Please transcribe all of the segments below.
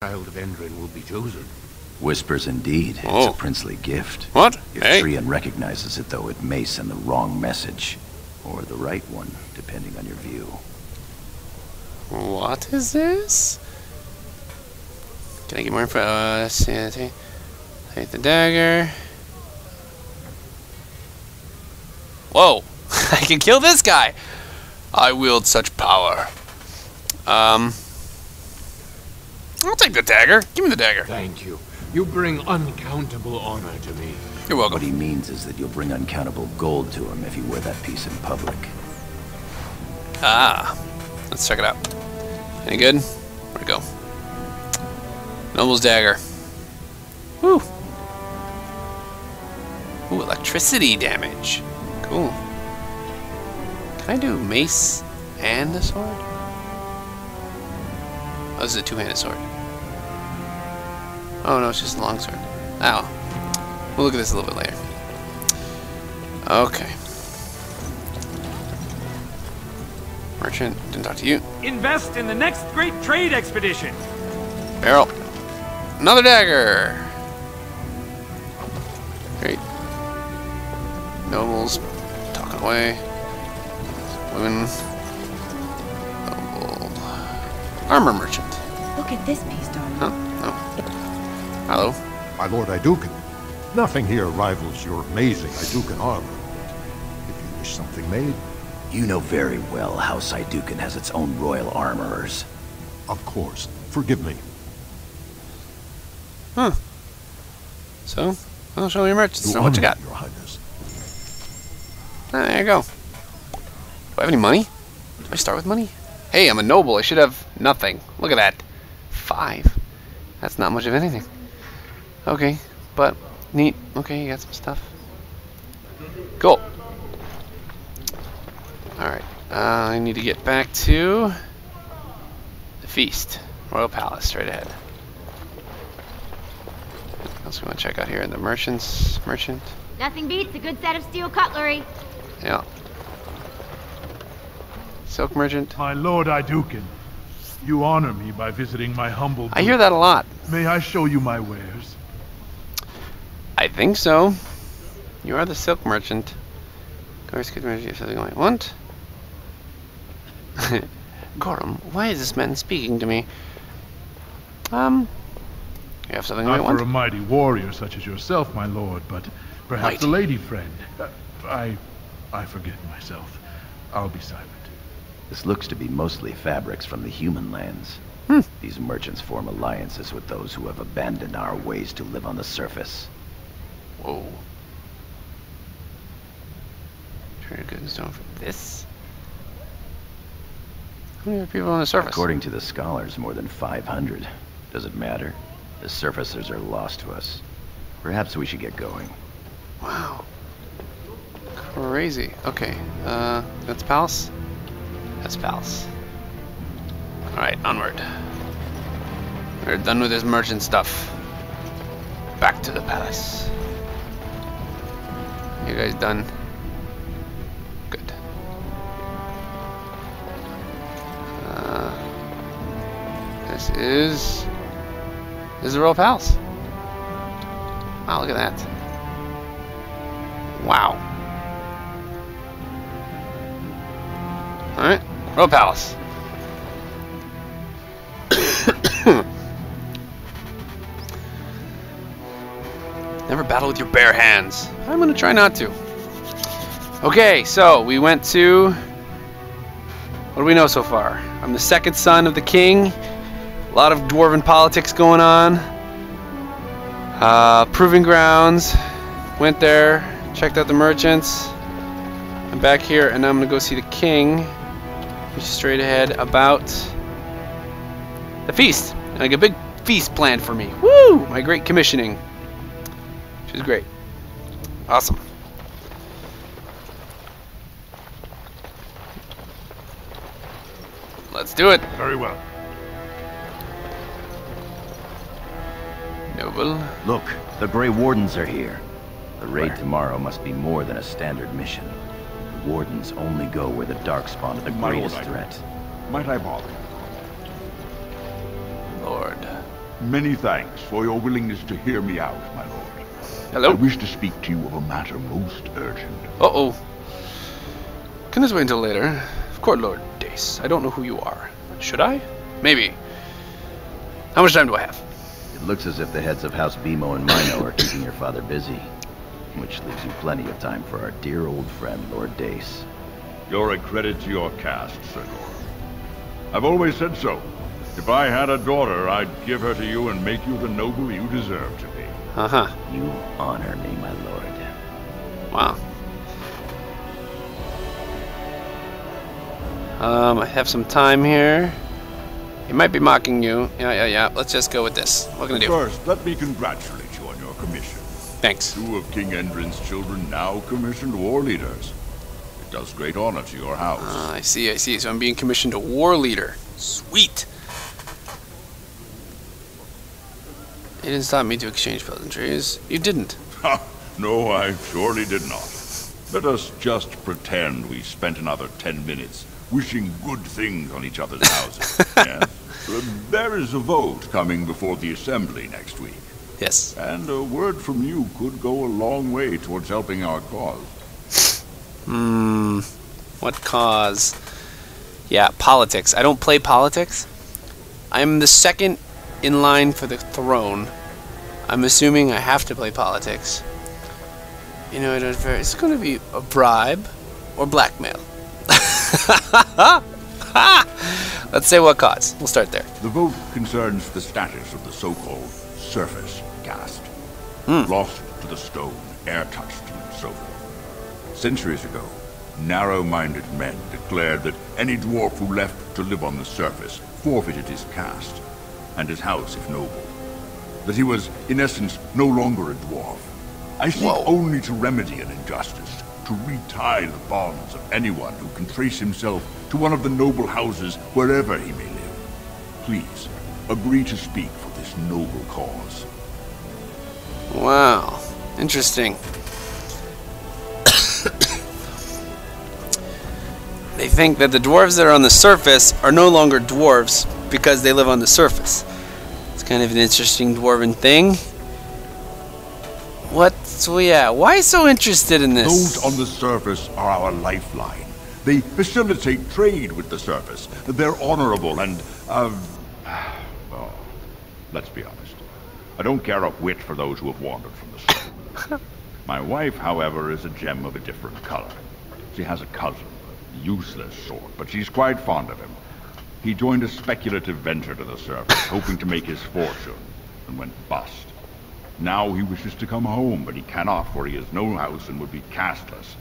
child of Endrin will be chosen. Whispers indeed. Oh. It's a princely gift. What? If Hey. Trian recognizes it, though, it may send the wrong message. Or the right one, depending on your view. What is this? Can I get more info? Take the dagger. Whoa! I can kill this guy! I wield such power. I'll take the dagger. Give me the dagger. Thank you. You bring uncountable honor to me. You're welcome. What he means is that you'll bring uncountable gold to him if you wear that piece in public. Ah. Let's check it out. Any good? Where'd it go? Noble's dagger. Woo! Ooh, electricity damage. Cool. Can I do mace and a sword? Oh, this is a two-handed sword. Oh no, it's just a long sword. Oh. We'll look at this a little bit later. Okay. Merchant, didn't talk to you. Invest in the next great trade expedition. Barrel. Another dagger. Great. Nobles talking away. Women. Noble. Armor merchant. Look at this piece, darling. Huh? No. Hello. My lord Idukan, nothing here rivals your amazing Idukan armor. If you wish something made, You know very well House Idukan has its own royal armorers. of course. Forgive me. Huh. So, I'll show me your merchants. So honor what you got? me, Your Highness. Ah, there you go. Do I have any money? Do I start with money? Hey, I'm a noble. I should have nothing. Look at that. 5. That's not much of anything. Okay, but neat. Okay, you got some stuff. Cool. Alright, I need to get back to the feast. Royal Palace, straight ahead. What else we want to check out here? The merchant. Nothing beats a good set of steel cutlery. Yeah. Silk merchant. My lord Idukan, you honor me by visiting my humble I hear that a lot. May I show you my wares? I think so. You are the silk merchant. Course, could merchant something I want. Gorum, why is this man speaking to me? You have something I Not want? for a mighty warrior such as yourself, my lord, but perhaps Mighty. a lady friend. I forget myself. I'll be silent. This looks to be mostly fabrics from the human lands. These merchants form alliances with those who have abandoned our ways to live on the surface. Whoa. Trade good and stone for this? How many people on the surface? According to the scholars, more than 500. Does it matter? The surfacers are lost to us. Perhaps we should get going. Wow. Crazy. Okay. That's palace? That's palace. Alright, onward. We're done with this merchant stuff. Back to the palace. You guys done? Good. This is the royal palace. Wow, look at that. Wow. Alright, royal palace. Never battle with your bare hands. I'm gonna try not to. Okay, so we went to... What do we know so far? I'm the second son of the king. A lot of Dwarven politics going on. Proving grounds. Went there, checked out the merchants. I'm back here, and I'm gonna go see the king. Just straight ahead about the feast. Like a big feast planned for me. Woo! My great commissioning. Which is great. Awesome. Let's do it. Very well. Noble. Look, the Grey Wardens are here. The raid tomorrow must be more than a standard mission. The Wardens only go where the Darkspawn are the greatest threat. Might I bother? Lord. Many thanks for your willingness to hear me out, my lord. Hello? I wish to speak to you of a matter most urgent. Uh-oh. Can this wait until later? Of course, Lord Dace. I don't know who you are. Should I? Maybe. How much time do I have? It looks as if the heads of House Bimo and Mino are keeping your father busy, which leaves you plenty of time for our dear old friend, Lord Dace. You're a credit to your caste, Sir Lord. I've always said so. If I had a daughter, I'd give her to you and make you the noble you deserve to be. Uh-huh. You honor me, my lord. Wow. I have some time here. He might be mocking you. Yeah. Let's just go with this. What can I do? First, let me congratulate you on your commission. Thanks. 2 of King Endrin's children now commissioned war leaders. It does great honor to your house. I see. So I'm being commissioned a war leader. Sweet. You didn't stop me to exchange pleasantries. You didn't. Ha! No, I surely did not. Let us just pretend we spent another 10 minutes wishing good things on each other's houses. Yes? There is a vote coming before the assembly next week. Yes. And a word from you could go a long way towards helping our cause. What cause? Yeah, politics. I don't play politics. I'm the second in line for the throne. I'm assuming I have to play politics. You know, it's going to be a bribe or blackmail. Let's say what cause. We'll start there. The vote concerns the status of the so-called surface caste. Lost to the stone, air-touched, and so forth. Centuries ago, narrow-minded men declared that any dwarf who left to live on the surface forfeited his caste, and his house if noble. That he was, in essence, no longer a dwarf. I seek only to remedy an injustice, to retie the bonds of anyone who can trace himself to one of the noble houses wherever he may live. Please, agree to speak for this noble cause. Wow. Interesting. They think that the dwarves that are on the surface are no longer dwarves because they live on the surface. It's kind of an interesting dwarven thing. Why so interested in this? Those on the surface are our lifeline. They facilitate trade with the surface. They're honorable and, well, let's be honest. I don't care a whit for those who have wandered from the stone. My wife, however, is a gem of a different color. She has a cousin, a useless sort, but she's quite fond of him. He joined a speculative venture to the surface, hoping to make his fortune, and went bust. Now he wishes to come home, but he cannot, for he has no house and would be casteless.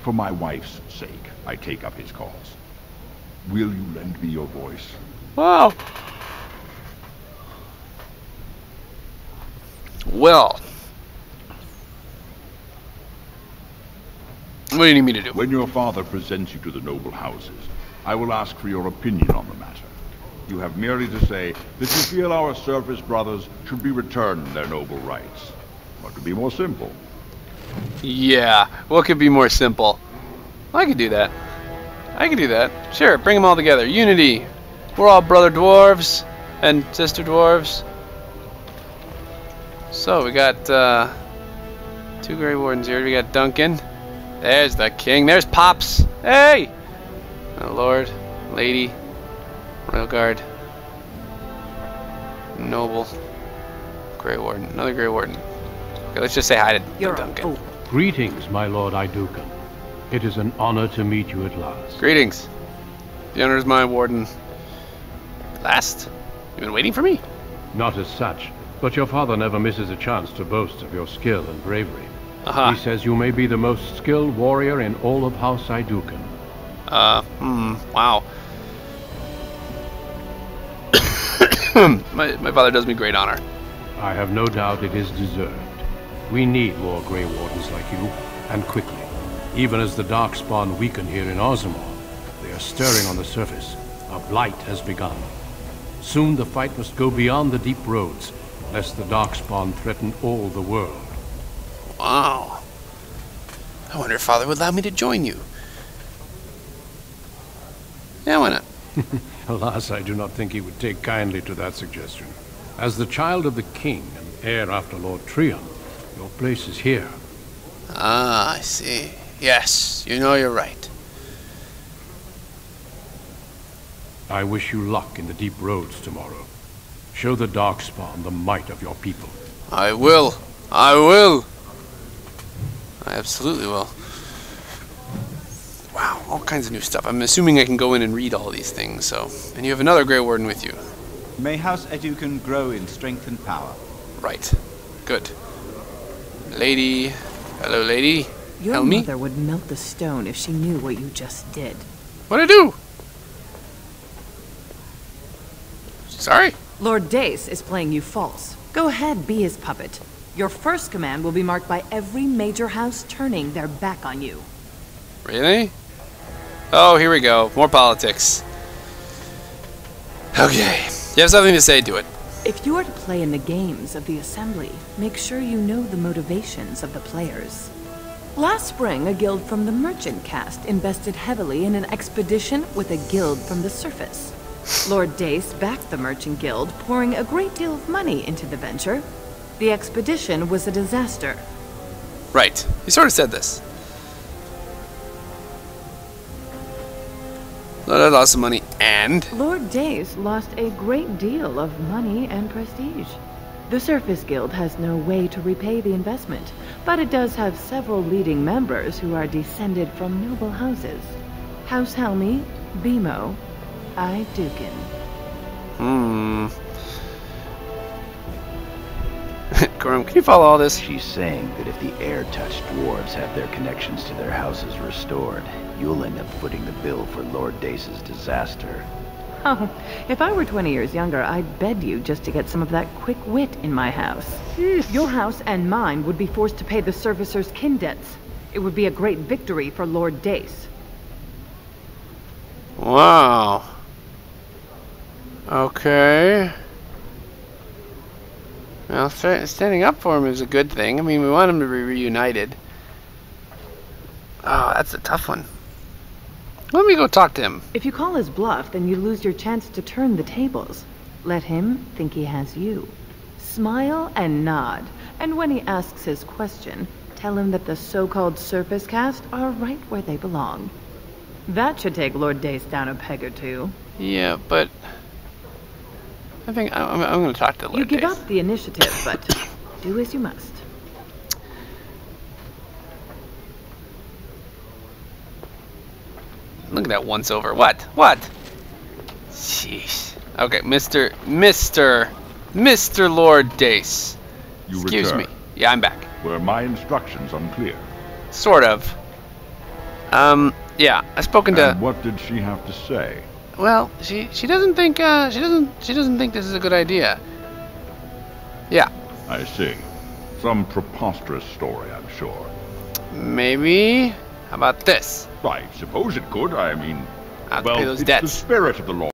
For my wife's sake, I take up his cause. Will you lend me your voice? Wow. Well. What do you need me to do? When your father presents you to the noble houses, I will ask for your opinion on the matter. You have merely to say that you feel our surface brothers should be returned their noble rights. What could be more simple? Yeah, what could be more simple? I could do that. Sure, bring them all together. Unity. We're all brother dwarves and sister dwarves. So we got 2 Grey Wardens here. We got Duncan. There's the king. There's Pops. Hey! Oh, Lord, Lady, Royal Guard, Noble, Grey Warden, another Grey Warden. Okay, let's just say hi to Duncan. Greetings, my Lord Idukan. It is an honor to meet you at last. Greetings. The honor is mine, Warden. Last? You've been waiting for me? Not as such, but your father never misses a chance to boast of your skill and bravery. He says you may be the most skilled warrior in all of House Idukan. Wow. my father does me great honor. I have no doubt it is deserved. We need more Grey Wardens like you, and quickly. Even as the Darkspawn weaken here in Ozamor, they are stirring on the surface. A blight has begun. Soon the fight must go beyond the deep roads, lest the Darkspawn threaten all the world. Wow. I wonder if Father would allow me to join you. Yeah, why not? Alas, I do not think he would take kindly to that suggestion. As the child of the king and heir after Lord Trion, your place is here. Ah, I see. Yes, you know you're right. I wish you luck in the deep roads tomorrow. Show the Darkspawn the might of your people. I will. I will. I absolutely will. Wow, all kinds of new stuff. I'm assuming I can go in and read all these things, so... And you have another Grey Warden with you. May House Educan grow in strength and power. Right. Good. Lady... Hello, lady. Your Help me? mother would melt the stone if she knew what you just did. What'd I do? Sorry. Lord Dace is playing you false. Go ahead, be his puppet. Your first command will be marked by every major house turning their back on you. Really? Oh, here we go. More politics. Okay. You have something to say, do it. If you are to play in the games of the Assembly, make sure you know the motivations of the players. Last spring, a guild from the Merchant caste invested heavily in an expedition with a guild from the surface. Lord Dace backed the Merchant Guild, pouring a great deal of money into the venture. The expedition was a disaster. Right. You sort of said this. Lord lost some money, and... Lord Dace lost a great deal of money and prestige. The Surface Guild has no way to repay the investment, but it does have several leading members who are descended from noble houses. House Helmi, Bimo, I Dukin. Gorham, can you follow all this? She's saying that if the air-touched dwarves have their connections to their houses restored, you'll end up footing the bill for Lord Dace's disaster. Oh, if I were 20 years younger, I'd bed you just to get some of that quick wit in my house. Your house and mine would be forced to pay the servicers' kin debts. It would be a great victory for Lord Dace. Wow. Okay. Well, standing up for him is a good thing. I mean, we want him to be reunited. Oh, that's a tough one. Let me go talk to him. If you call his bluff, then you lose your chance to turn the tables. Let him think he has you. Smile and nod, and when he asks his question, tell him that the so-called Surface caste are right where they belong. That should take Lord Dace down a peg or two. Yeah, but... I think I'm going to talk to Lord Dace. You give up the initiative, but do as you must. Look at that once over. What? What? Jeez. Okay, Mr. Lord Dace. You Excuse return. me. Yeah, I'm back. Were my instructions unclear? Sort of. Yeah, I've spoken to... And what did she have to say? Well, she doesn't think she doesn't think this is a good idea. Yeah. I see. Some preposterous story, I'm sure. Maybe. How about this? I suppose it could. I mean, I'll have to pay those it's debts. the spirit of the law.